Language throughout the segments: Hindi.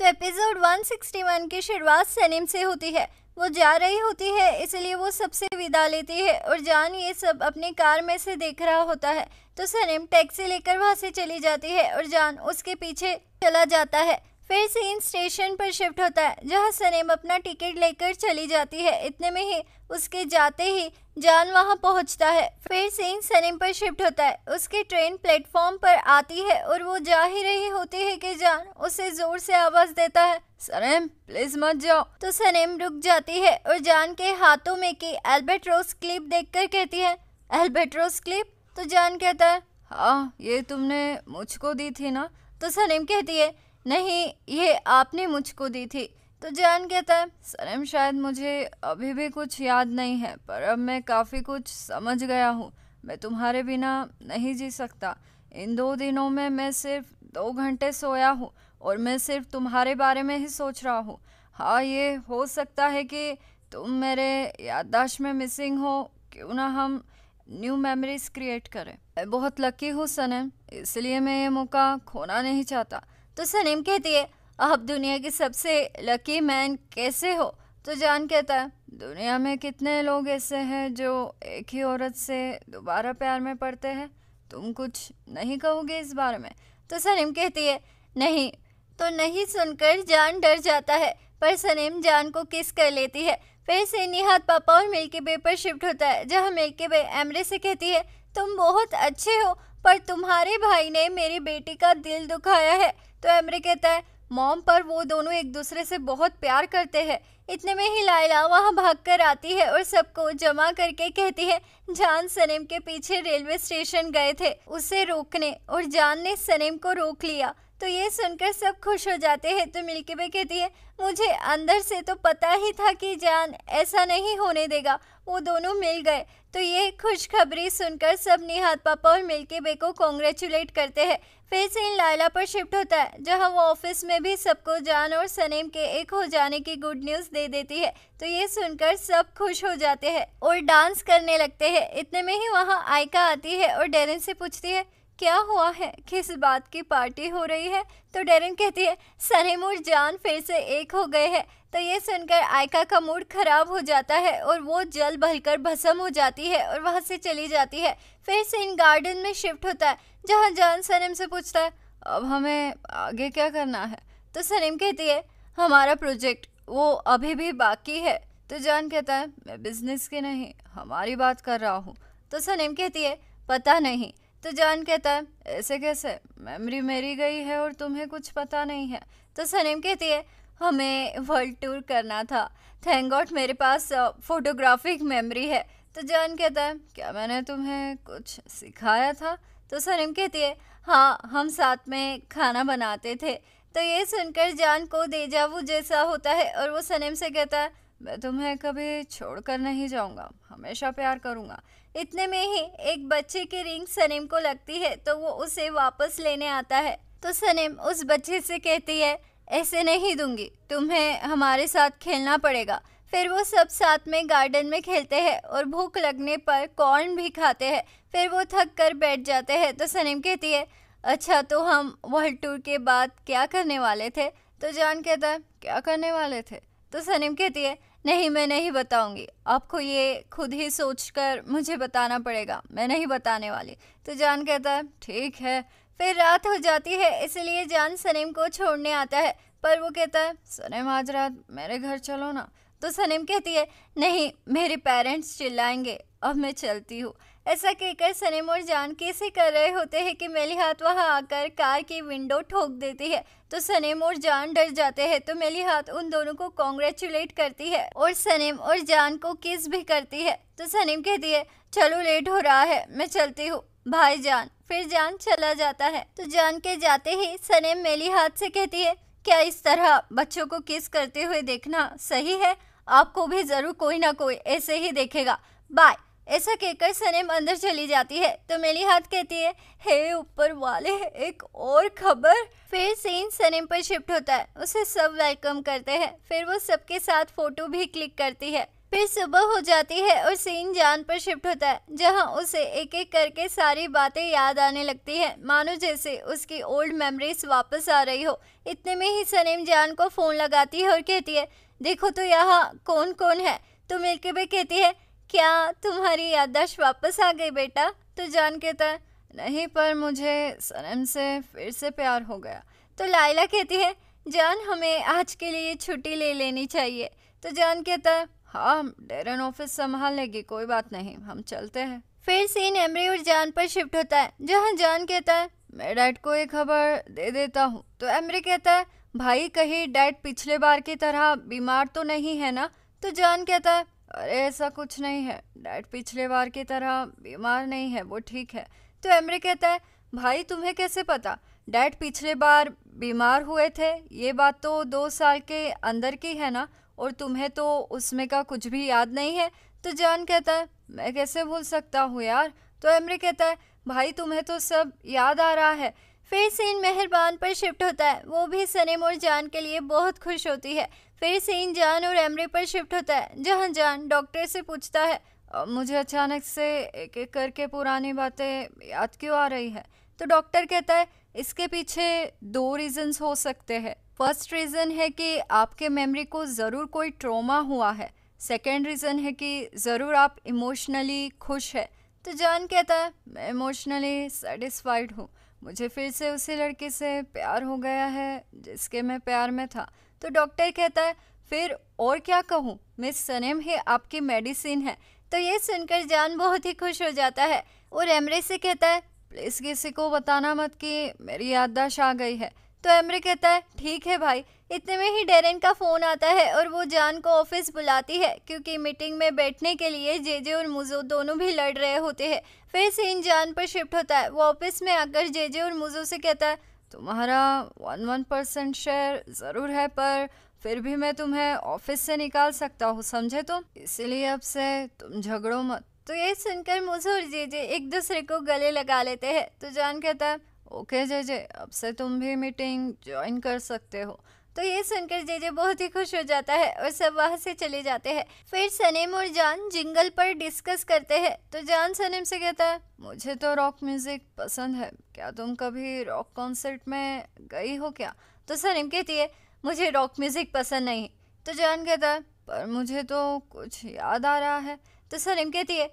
तो एपिसोड 161 की शुरुआत सनीम से होती है। वो जा रही होती है, इसलिए वो सबसे विदा लेती है और जान ये सब अपनी कार में से देख रहा होता है। तो सनीम टैक्सी लेकर वहाँ से चली जाती है और जान उसके पीछे चला जाता है। फिर सीन स्टेशन पर शिफ्ट होता है, जहाँ सनीम अपना टिकट लेकर चली जाती है। इतने में ही उसके जाते ही जान वहां पहुंचता है। फिर सीन सनीम पर शिफ्ट होता है। उसकी ट्रेन प्लेटफॉर्म पर आती है और वो जा ही रही होती है कि जान उसे जोर से आवाज देता है, सनीम प्लीज मत जाओ। तो सनीम रुक जाती है और जान के हाथों में की एल्बेट्रोस क्लिप देखकर कहती है, एल्बेट्रोस क्लिप? तो जान कहता है, हाँ ये तुमने मुझको दी थी ना? तो सनीम कहती है, नहीं ये आपने मुझको दी थी। तो जान कहता है, सनीम शायद मुझे अभी भी कुछ याद नहीं है, पर अब मैं काफ़ी कुछ समझ गया हूँ। मैं तुम्हारे बिना नहीं जी सकता। इन 2 दिनों में मैं सिर्फ 2 घंटे सोया हूँ और मैं सिर्फ तुम्हारे बारे में ही सोच रहा हूँ। हाँ ये हो सकता है कि तुम मेरे याददाश्त में मिसिंग हो। क्यों ना हम न्यू मेमोरीज क्रिएट करें। मैं बहुत लकी हूँ सनीम, इसलिए मैं ये मौका खोना नहीं चाहता। तो सनीम कहती है, आप दुनिया के सबसे लकी मैन कैसे हो? तो जान कहता है, दुनिया में कितने लोग ऐसे हैं जो एक ही औरत से दोबारा प्यार में पड़ते हैं? तुम कुछ नहीं कहोगे इस बारे में? तो सनीम कहती है, नहीं। तो नहीं सुनकर जान डर जाता है, पर सनीम जान को किस कर लेती है। फिर से निहात पापा और मिल्की वे पर शिफ्ट होता है, जहाँ मिल्की वे एमरे से कहती है, तुम बहुत अच्छे हो, पर तुम्हारे भाई ने मेरी बेटी का दिल दुखाया है। तो एमरे कहता है, मॉम पर वो दोनों एक दूसरे से बहुत प्यार करते हैं। इतने में ही लायला वहाँ भागकर आती है और सबको जमा करके कहती है, जान सनीम के पीछे रेलवे स्टेशन गए थे उसे रोकने और जान ने सनीम को रोक लिया। तो ये सुनकर सब खुश हो जाते हैं। तो मिल्की वे कहती है, मुझे अंदर से तो पता ही था कि जान ऐसा नहीं होने देगा, वो दोनों मिल गए। तो ये खुशखबरी सुनकर सब निहात पापा और मिल्की वे को कॉन्ग्रेचुलेट करते हैं। फिर से इन लायला पर शिफ्ट होता है, जहां वो ऑफिस में भी सबको जान और सनीम के एक हो जाने की गुड न्यूज़ दे देती है। तो ये सुनकर सब खुश हो जाते हैं और डांस करने लगते हैं। इतने में ही वहां आयका आती है और डेरिन से पूछती है, क्या हुआ है, किस बात की पार्टी हो रही है? तो डेरिन कहती है, सनीम और जान फिर से एक हो गए हैं। तो ये सुनकर आयका का मूड खराब हो जाता है और वो जल बहकर भस्म हो जाती है और वहाँ से चली जाती है। फिर से इन गार्डन में शिफ्ट होता है, जहाँ जान सनीम से पूछता है, अब हमें आगे क्या करना है? तो सनीम कहती है, हमारा प्रोजेक्ट वो अभी भी बाकी है। तो जान कहता है, मैं बिजनेस की नहीं हमारी बात कर रहा हूँ। तो सनीम कहती है, पता नहीं। तो जान कहता है, ऐसे कैसे? मेमोरी मेरी गई है और तुम्हें कुछ पता नहीं है। तो सनीम कहती है, हमें वर्ल्ड टूर करना था, थैंक गॉड मेरे पास फोटोग्राफिक मेमोरी है। तो जान कहता है, क्या मैंने तुम्हें कुछ सिखाया था? तो सनीम कहती है, हाँ हम साथ में खाना बनाते थे। तो ये सुनकर जान को देजावू जैसा होता है और वो सनीम से कहता है, मैं तुम्हें कभी छोड़कर नहीं जाऊंगा, हमेशा प्यार करूंगा। इतने में ही एक बच्चे की रिंग सनीम को लगती है, तो वो उसे वापस लेने आता है। तो सनीम उस बच्चे से कहती है, ऐसे नहीं दूंगी, तुम्हें हमारे साथ खेलना पड़ेगा। फिर वो सब साथ में गार्डन में खेलते हैं और भूख लगने पर कॉर्न भी खाते हैं। फिर वो थक कर बैठ जाते हैं। तो सनीम कहती है, अच्छा तो हम वर्ल्ड टूर के बाद क्या करने वाले थे? तो जान कहता है, क्या करने वाले थे? तो सनीम कहती है, नहीं मैं नहीं बताऊंगी, आपको ये खुद ही सोचकर मुझे बताना पड़ेगा, मैं नहीं बताने वाली। तो जान कहता है, ठीक है। फिर रात हो जाती है, इसलिए जान सनीम को छोड़ने आता है, पर वो कहता है, सनीम आज रात मेरे घर चलो ना। तो सनीम कहती है, नहीं मेरे पेरेंट्स चिल्लाएंगे, अब मैं चलती हूँ। ऐसा कहकर सनीम और जान कैसे कर रहे होते हैं कि मेलिहात वहाँ आकर कार की विंडो ठोक देती है। तो सनीम और जान डर जाते हैं। तो मेलिहात उन दोनों को कॉन्ग्रेचुलेट करती है और सनीम और जान को किस भी करती है। तो सनीम कहती है, चलो लेट हो रहा है, मैं चलती हूँ, भाई जान। फिर जान चला जाता है। तो जान के जाते ही सनीम मेलिहात से कहती है, क्या इस तरह बच्चों को किस करते हुए देखना सही है? आपको भी जरूर कोई ना कोई ऐसे ही देखेगा, बाय। ऐसा कहकर सनीम अंदर चली जाती है। तो मेलिहात कहती है, हे ऊपर वाले एक और खबर। फिर सीन सनीम पर शिफ्ट होता है, उसे सब वेलकम करते हैं। फिर वो सबके साथ फोटो भी क्लिक करती है। फिर सुबह हो जाती है और सीन जान पर शिफ्ट होता है, जहां उसे एक एक करके सारी बातें याद आने लगती है, मानो जैसे उसकी ओल्ड मेमोरीज वापस आ रही हो। इतने में ही सनीम जान को फोन लगाती है और कहती है, देखो तो यहाँ कौन कौन है। तो मिल्की कहती है, क्या तुम्हारी याददाश्त वापस आ गई बेटा? तो जान कहता है, नहीं, पर मुझे सनम से फिर से प्यार हो गया। तो लाइला कहती है, जान हमें आज के लिए छुट्टी ले लेनी चाहिए। तो जान कहता है, हाँ, डेरन ऑफिस संभाल लेगी, कोई बात नहीं, हम चलते हैं। फिर सीन एमरी और जान पर शिफ्ट होता है, जहाँ जान कहता है, मैं डैड को एक खबर दे देता हूँ। तो एमरी कहता है, भाई कहीं डैड पिछले बार की तरह बीमार तो नहीं है ना? तो जान कहता है, अरे ऐसा कुछ नहीं है, डैड पिछले बार की तरह बीमार नहीं है, वो ठीक है। तो एमरी कहता है, भाई तुम्हें कैसे पता? डैड पिछले बार बीमार हुए थे, ये बात तो 2 साल के अंदर की है ना, और तुम्हें तो उसमें का कुछ भी याद नहीं है। तो जान कहता है, मैं कैसे भूल सकता हूँ यार। तो एमरी कहता है, भाई तुम्हें तो सब याद आ रहा है। फिर सीन मेहरबान पर शिफ्ट होता है, वो भी सनीम और जान के लिए बहुत खुश होती है। फिर सीन जान और एमरी पर शिफ्ट होता है, जहाँ जान डॉक्टर से पूछता है, अब मुझे अचानक से एक एक करके पुरानी बातें याद क्यों आ रही है? तो डॉक्टर कहता है, इसके पीछे 2 रीजंस हो सकते हैं। फर्स्ट रीज़न है कि आपके मेमोरी को ज़रूर कोई ट्रॉमा हुआ है। सेकेंड रीज़न है कि ज़रूर आप इमोशनली खुश है। तो जान कहता है, मैं इमोशनली सेटिस्फाइड हूँ, मुझे फिर से उसी लड़की से प्यार हो गया है जिसके मैं प्यार में था। तो डॉक्टर कहता है, फिर और क्या कहूँ, मिस सनीम ही आपकी मेडिसिन है। तो ये सुनकर जान बहुत ही खुश हो जाता है और एमरे से कहता है, प्लीज़ किसी को बताना मत कि मेरी याददाश्त आ गई है। तो एमरे कहता है, ठीक है भाई। इतने में ही डेरेन का फ़ोन आता है और वो जान को ऑफिस बुलाती है, क्योंकि मीटिंग में बैठने के लिए जेजे और मुजो दोनों भी लड़ रहे होते हैं। फिर सीन जान पर शिफ्ट होता है, वो ऑफिस में आकर जेजे और मुजो से कहता है, तुम्हारा 1% शेयर ज़रूर है, पर फिर भी मैं तुम्हें ऑफिस से निकाल सकता हूँ, समझे तुम? इसीलिए अब से तुम झगड़ो मत। तो ये सुनकर मुझे और जेजे एक दूसरे को गले लगा लेते हैं। तो जान कहता है, ओके जेजे, अब से तुम भी मीटिंग ज्वाइन कर सकते हो। तो ये सुनकर जेजे बहुत ही खुश हो जाता है और सब वहाँ से चले जाते हैं। फिर सनीम और जान जिंगल पर डिस्कस करते हैं। तो जान सनीम से कहता है, मुझे तो रॉक म्यूजिक पसंद है, क्या तुम कभी रॉक कॉन्सर्ट में गई हो क्या? तो सनीम कहती है, मुझे रॉक म्यूजिक पसंद नहीं। तो जान कहता है, पर मुझे तो कुछ याद आ रहा है। तो सनीम कहती है,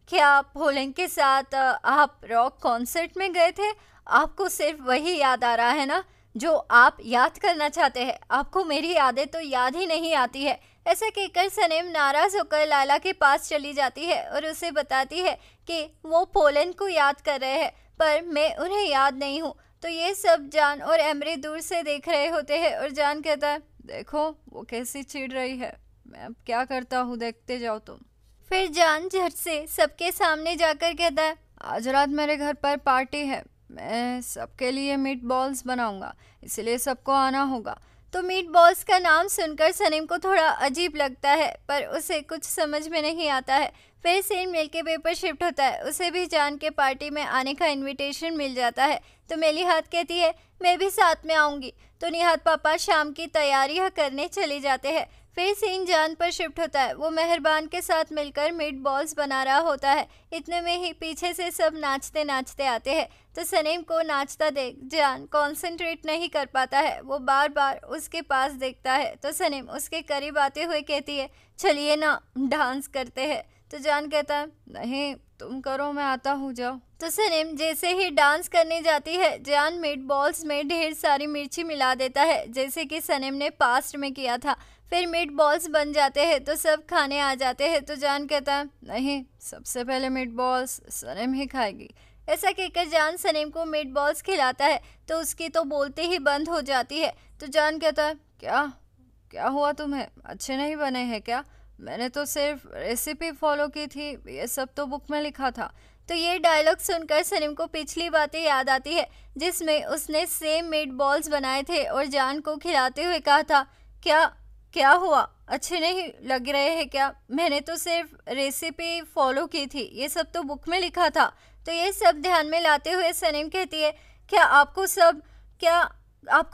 क्या पोलैंड के साथ आप रॉक कॉन्सर्ट में गए थे? आपको सिर्फ वही याद आ रहा है ना जो आप याद करना चाहते हैं, आपको मेरी यादें तो याद ही नहीं आती है। ऐसा कहकर सनीम नाराज होकर लाला के पास चली जाती है और उसे बताती है कि वो पोलैंड को याद कर रहे हैं, पर मैं उन्हें याद नहीं हूँ। तो ये सब जान और एमरी दूर से देख रहे होते हैं और जान कहता है, देखो वो कैसी चिढ़ रही है, मैं अब क्या करता हूँ, देखते जाओ तुम। फिर जान झट से सबके सामने जाकर कहता है, आज रात मेरे घर पर पार्टी है, मैं सबके लिए मीट बॉल्स बनाऊंगा, इसलिए सबको आना होगा। तो मीट बॉल्स का नाम सुनकर सनीम को थोड़ा अजीब लगता है, पर उसे कुछ समझ में नहीं आता है। फिर सीन मिल्की वे पर शिफ्ट होता है, उसे भी जान के पार्टी में आने का इनविटेशन मिल जाता है। तो मेलिहात कहती है, मैं भी साथ में आऊँगी। तो निहात पापा शाम की तैयारियाँ करने चले जाते हैं। फिर सीन जान पर शिफ्ट होता है, वो मेहरबान के साथ मिलकर मीट बॉल्स बना रहा होता है। इतने में ही पीछे से सब नाचते नाचते आते हैं। तो सनीम को नाचता देख जान कंसंट्रेट नहीं कर पाता है, वो बार बार उसके पास देखता है। तो सनीम उसके करीब आते हुए कहती है, चलिए ना डांस करते हैं। तो जान कहता है, नहीं तुम करो, मैं आता हूँ, जाओ। तो सनीम जैसे ही डांस करने जाती है, जान मीट बॉल्स में ढेर सारी मिर्ची मिला देता है, जैसे कि सनीम ने पास्ट में किया था। फिर मीट बॉल्स बन जाते हैं तो सब खाने आ जाते हैं। तो जान कहता है, नहीं, सबसे पहले मीट बॉल्स सनीम ही खाएगी। ऐसा कहकर जान सनीम को मीट बॉल्स खिलाता है तो उसकी तो बोलते ही बंद हो जाती है। तो जान कहता है, क्या हुआ तुम्हें, अच्छे नहीं बने हैं क्या? मैंने तो सिर्फ रेसिपी फॉलो की थी, ये सब तो बुक में लिखा था। तो ये डायलॉग सुनकर सनीम को पिछली बातें याद आती है, जिसमें उसने सेम मीट बॉल्स बनाए थे और जान को खिलाते हुए कहा था, क्या हुआ, अच्छे नहीं लग रहे हैं क्या? मैंने तो सिर्फ रेसिपी फॉलो की थी, ये सब तो बुक में लिखा था। तो ये सब ध्यान में लाते हुए सनीम कहती है, क्या आपको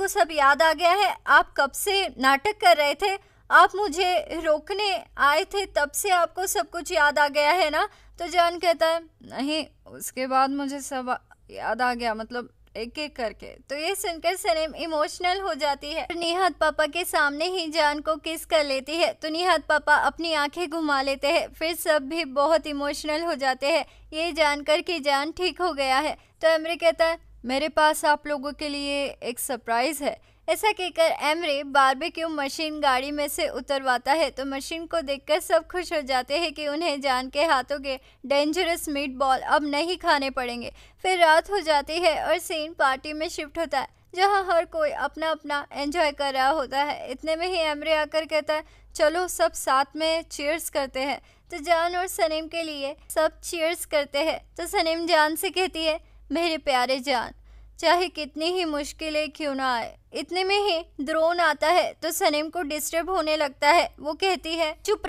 सब याद आ गया है? आप कब से नाटक कर रहे थे? आप मुझे रोकने आए थे तब से आपको सब कुछ याद आ गया है ना? तो जान कहता है नहीं, उसके बाद मुझे सब याद आ गया, मतलब एक एक करके। तो ये सुनकर सनीम इमोशनल हो जाती है। निहाद पापा के सामने ही जान को किस कर लेती है। तो निहाद पापा अपनी आंखें घुमा लेते हैं। फिर सब भी बहुत इमोशनल हो जाते हैं ये जानकर कि जान ठीक हो गया है। तो एमरे कहता है मेरे पास आप लोगों के लिए एक सरप्राइज है। ऐसा कहकर एमरे बारबेक्यू मशीन गाड़ी में से उतरवाता है। तो मशीन को देखकर सब खुश हो जाते हैं कि उन्हें जान के हाथों के डेंजरस मीट बॉल अब नहीं खाने पड़ेंगे। फिर रात हो जाती है और सीन पार्टी में शिफ्ट होता है जहां हर कोई अपना अपना एंजॉय कर रहा होता है। इतने में ही एमरे आकर कहता है चलो सब साथ में चीयर्स करते हैं। तो जान और सनीम के लिए सब चीयर्स करते हैं। तो सनीम जान से कहती है मेरे प्यारे जान, चाहे कितनी ही मुश्किलें क्यों ना आए। इतने में ही द्रोण आता है तो सनीम को डिस्टर्ब होने लगता है। वो कहती है चुप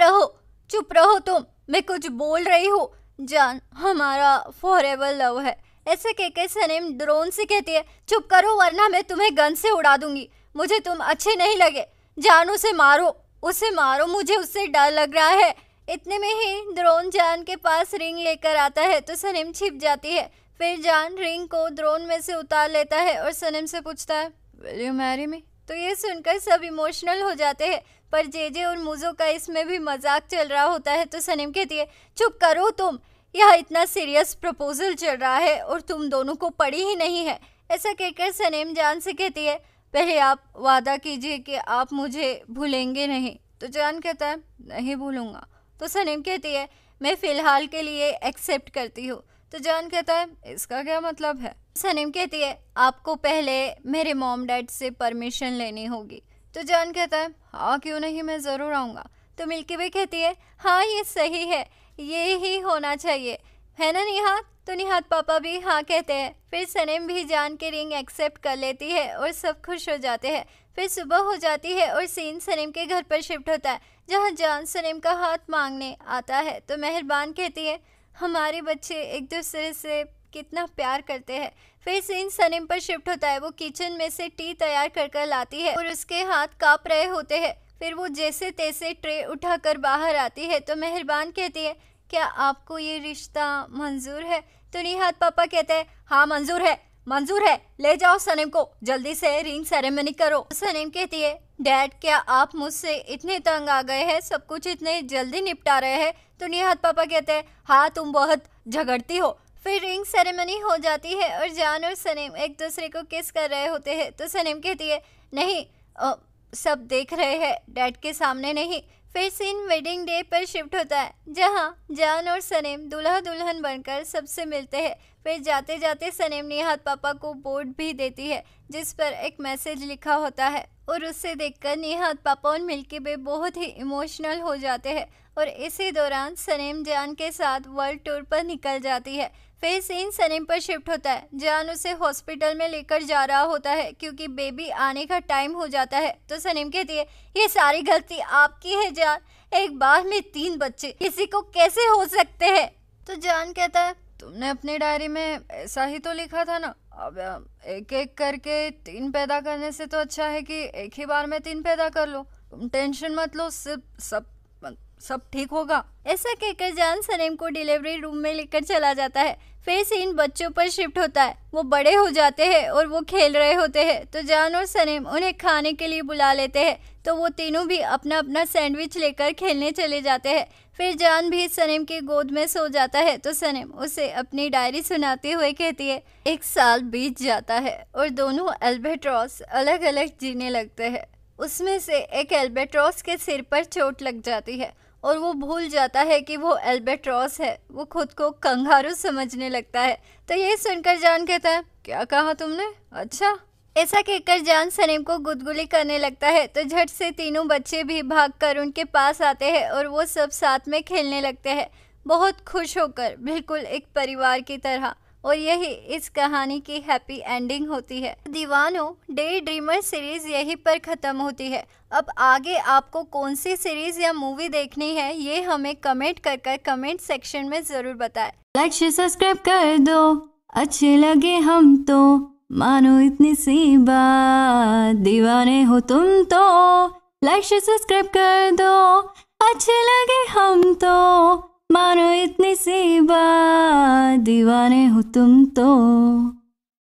रहो तुम, मैं कुछ बोल रही हूँ। जान हमारा फॉरएवर लव है। ऐसे कहकर सनीम द्रोण से कहती है चुप करो वरना मैं तुम्हें गन से उड़ा दूंगी। मुझे तुम अच्छे नहीं लगे। जान उसे मारो, मुझे उससे डर लग रहा है। इतने में ही द्रोण जान के पास रिंग लेकर आता है तो सनीम छिप जाती है। फिर जान रिंग को द्रोण में से उतार लेता है और सनीम से पूछता है विल यू मैरी मी। तो ये सुनकर सब इमोशनल हो जाते हैं पर जेजे और मुजो का इसमें भी मजाक चल रहा होता है। तो सनीम कहती है चुप करो तुम, यह इतना सीरियस प्रपोजल चल रहा है और तुम दोनों को पड़ी ही नहीं है। ऐसा कहकर सनीम जान से कहती है पहले आप वादा कीजिए कि आप मुझे भूलेंगे नहीं। तो जान कहता है नहीं भूलूंगा। तो सनीम कहती है मैं फ़िलहाल के लिए एक्सेप्ट करती हूँ। तो जान कहता है इसका क्या मतलब है। सनीम कहती है आपको पहले मेरे मॉम डैड से परमिशन लेनी होगी। तो जान कहता है हाँ क्यों नहीं, मैं ज़रूर आऊँगा। तो मिल्की भी कहती है हाँ ये सही है, ये ही होना चाहिए, है ना निहाद। तो निहाद पापा भी हाँ कहते हैं। फिर सनीम भी जान के रिंग एक्सेप्ट कर लेती है और सब खुश हो जाते हैं। फिर सुबह हो जाती है और सीन सनीम के घर पर शिफ्ट होता है जहाँ जान सनीम का हाथ मांगने आता है। तो मेहरबान कहती है हमारे बच्चे एक दूसरे से कितना प्यार करते हैं। फिर सीन सनीम पर शिफ्ट होता है। वो किचन में से टी तैयार कर लाती है और उसके हाथ कांप रहे होते हैं। फिर वो जैसे तैसे ट्रे उठाकर बाहर आती है। तो मेहरबान कहती है क्या आपको ये रिश्ता मंजूर है। तो निहाद पापा कहते हैं हाँ मंजूर है, ले जाओ सनीम को, जल्दी से रिंग सेरेमनी करो। सनीम कहती है डैड क्या आप मुझसे इतने तंग आ गए हैं, सब कुछ इतने जल्दी निपटा रहे हैं। तो निहाद पापा कहते हैं हाँ तुम बहुत झगड़ती हो। फिर रिंग सेरेमनी हो जाती है और जान और सनीम एक दूसरे को किस कर रहे होते हैं। तो सनीम कहती है नहीं सब देख रहे हैं, डैड के सामने नहीं। फिर सीन वेडिंग डे पर शिफ्ट होता है जहां जान और सनीम दूल्हा दुल्हन बनकर सबसे मिलते हैं। फिर जाते जाते सनीम निहाद पापा को बोर्ड भी देती है जिस पर एक मैसेज लिखा होता है और उसे देखकर निहाद पापा और मिल्की भी बहुत ही इमोशनल हो जाते हैं। और इसी दौरान सनीम जान के साथ वर्ल्ड टूर पर निकल जाती है। फिर सीन सनीम पर शिफ्ट होता है। जान उसे हॉस्पिटल में लेकर जा रहा होता है क्योंकि बेबी आने का टाइम हो जाता है। तो सनीम कहती है ये सारी गलती आपकी है जान, एक बार में 3 बच्चे किसी को कैसे हो सकते हैं। तो जान कहता है तुमने अपनी डायरी में ऐसा ही तो लिखा था ना, अब एक एक करके 3 पैदा करने से तो अच्छा है कि एक ही बार में 3 पैदा कर लो। तुम टेंशन मत लो, सब ठीक होगा। ऐसा कहकर जान सनीम को डिलीवरी रूम में लेकर चला जाता है। फिर सीन बच्चों पर शिफ्ट होता है। वो बड़े हो जाते हैं और वो खेल रहे होते हैं। तो जान और सनीम उन्हें खाने के लिए बुला लेते हैं। तो वो तीनों भी अपना अपना सैंडविच लेकर खेलने चले जाते हैं। फिर जान भी सनीम की गोद में सो जाता है। तो सनीम उसे अपनी डायरी सुनाते हुए कहती है 1 साल बीत जाता है और दोनों एल्बेट्रॉस अलग अलग जीने लगते हैं। उसमें से एक एल्बेट्रॉस के सिर पर चोट लग जाती है और वो भूल जाता है कि वो एल्बेट्रॉस है। वो खुद को कंगारू समझने लगता है। तो ये सुनकर जान कहता है क्या कहा तुमने, अच्छा। ऐसा कहकर जान सनीम को गुदगुली करने लगता है। तो झट से तीनों बच्चे भी भागकर उनके पास आते हैं और वो सब साथ में खेलने लगते हैं बहुत खुश होकर, बिल्कुल एक परिवार की तरह। और यही इस कहानी की हैप्पी एंडिंग होती है। दीवानों, डे ड्रीमर सीरीज यहीं पर ख़त्म होती है। अब आगे आपको कौन सी सीरीज या मूवी देखनी है ये हमें कमेंट कर कमेंट सेक्शन में ज़रूर बताएं। लाइक शेयर सब्सक्राइब कर दो, अच्छे लगे हम तो मानो इतनी सी बात, दीवाने हो तुम तो लाइक शेयर सब्सक्राइब कर दो, अच्छे लगे हम तो मानो इतनी सी बात, दीवाने हो तुम तो।